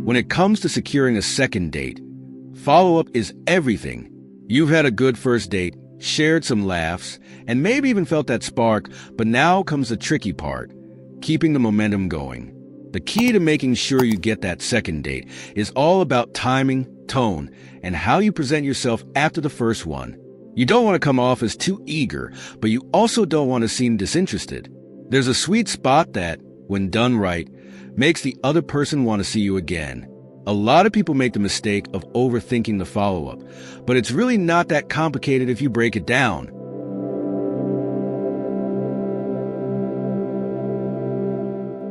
When it comes to securing a second date, follow-up is everything. You've had a good first date, shared some laughs, and maybe even felt that spark, but now comes the tricky part, keeping the momentum going. The key to making sure you get that second date is all about timing, tone, and how you present yourself after the first one. You don't want to come off as too eager, but you also don't want to seem disinterested. There's a sweet spot that, when done right, makes the other person want to see you again. A lot of people make the mistake of overthinking the follow-up, but it's really not that complicated if you break it down.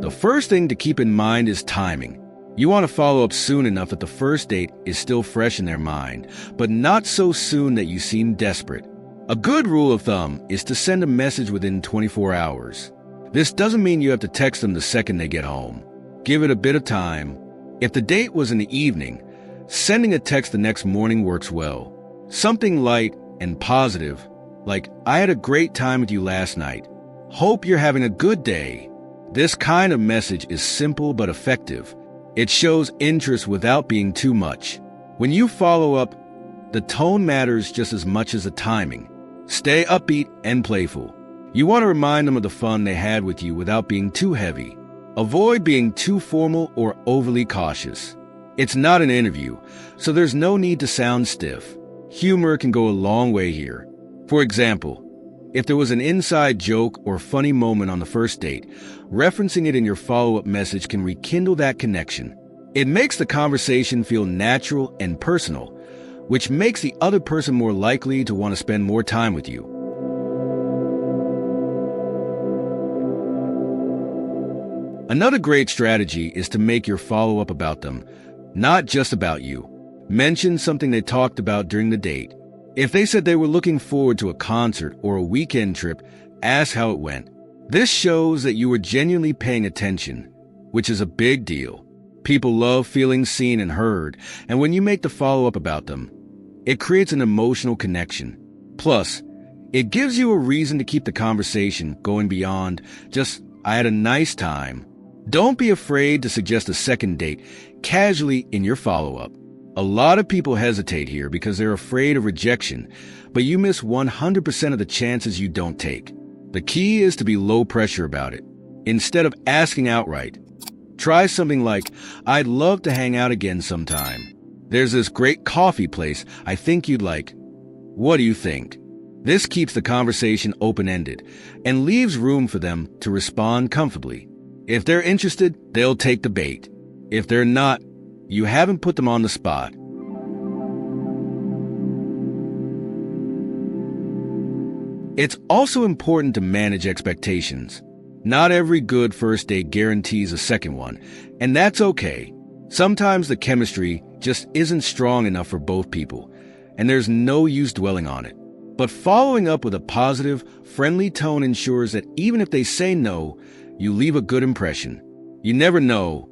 The first thing to keep in mind is timing. You want to follow up soon enough that the first date is still fresh in their mind, but not so soon that you seem desperate. A good rule of thumb is to send a message within 24 hours. This doesn't mean you have to text them the second they get home. Give it a bit of time. If the date was in the evening, sending a text the next morning works well. Something light and positive, like, "I had a great time with you last night. Hope you're having a good day." This kind of message is simple but effective. It shows interest without being too much. When you follow up, the tone matters just as much as the timing. Stay upbeat and playful. You want to remind them of the fun they had with you without being too heavy. Avoid being too formal or overly cautious. It's not an interview, so there's no need to sound stiff. Humor can go a long way here. For example, if there was an inside joke or funny moment on the first date, referencing it in your follow-up message can rekindle that connection. It makes the conversation feel natural and personal, which makes the other person more likely to want to spend more time with you. Another great strategy is to make your follow-up about them, not just about you. Mention something they talked about during the date. If they said they were looking forward to a concert or a weekend trip, ask how it went. This shows that you were genuinely paying attention, which is a big deal. People love feeling seen and heard, and when you make the follow-up about them, it creates an emotional connection. Plus, it gives you a reason to keep the conversation going beyond just, "I had a nice time." Don't be afraid to suggest a second date casually in your follow-up. A lot of people hesitate here because they're afraid of rejection, but you miss 100% of the chances you don't take. The key is to be low pressure about it. Instead of asking outright, try something like, "I'd love to hang out again sometime. There's this great coffee place I think you'd like. What do you think?" This keeps the conversation open-ended and leaves room for them to respond comfortably. If they're interested, they'll take the bait. If they're not, you haven't put them on the spot. It's also important to manage expectations. Not every good first date guarantees a second one, and that's okay. Sometimes the chemistry just isn't strong enough for both people, and there's no use dwelling on it. But following up with a positive, friendly tone ensures that even if they say no, you leave a good impression. You never know.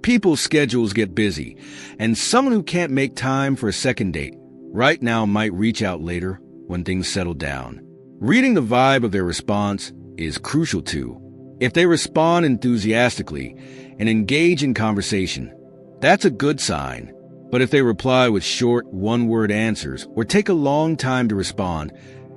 People's schedules get busy, and someone who can't make time for a second date right now might reach out later when things settle down. Reading the vibe of their response is crucial too. If they respond enthusiastically and engage in conversation, that's a good sign. But if they reply with short, one-word answers or take a long time to respond,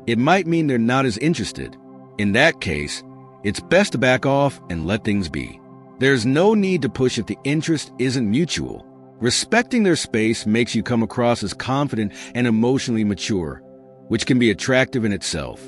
it might mean they're not as interested. In that case, it's best to back off and let things be. There's no need to push if the interest isn't mutual. Respecting their space makes you come across as confident and emotionally mature, which can be attractive in itself.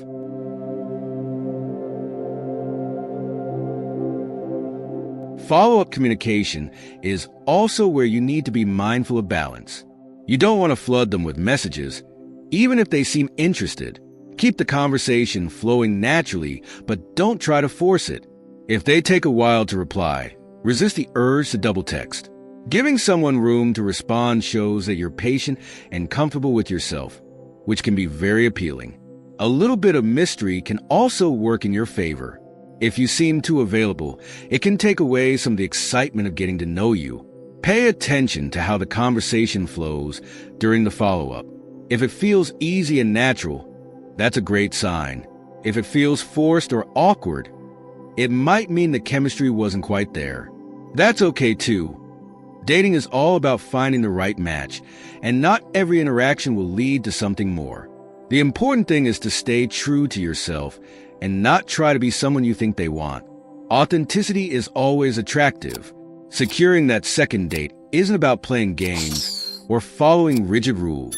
Follow-up communication is also where you need to be mindful of balance. You don't want to flood them with messages, even if they seem interested. Keep the conversation flowing naturally, but don't try to force it. If they take a while to reply, resist the urge to double text. Giving someone room to respond shows that you're patient and comfortable with yourself, which can be very appealing. A little bit of mystery can also work in your favor. If you seem too available, it can take away some of the excitement of getting to know you. Pay attention to how the conversation flows during the follow-up. If it feels easy and natural, that's a great sign. If it feels forced or awkward, it might mean the chemistry wasn't quite there. That's okay too. Dating is all about finding the right match, and not every interaction will lead to something more. The important thing is to stay true to yourself and not try to be someone you think they want. Authenticity is always attractive. Securing that second date isn't about playing games or following rigid rules.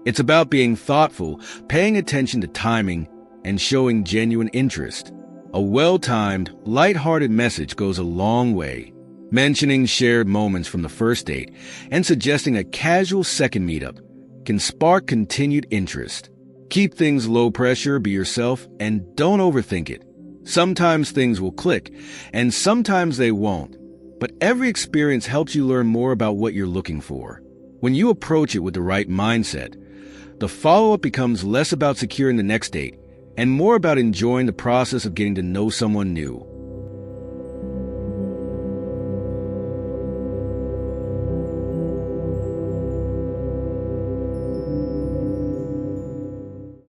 It's about being thoughtful, paying attention to timing, and showing genuine interest. A well-timed, light-hearted message goes a long way. Mentioning shared moments from the first date and suggesting a casual second meetup can spark continued interest. Keep things low pressure, be yourself, and don't overthink it. Sometimes things will click, and sometimes they won't. But every experience helps you learn more about what you're looking for. When you approach it with the right mindset, the follow-up becomes less about securing the next date and more about enjoying the process of getting to know someone new.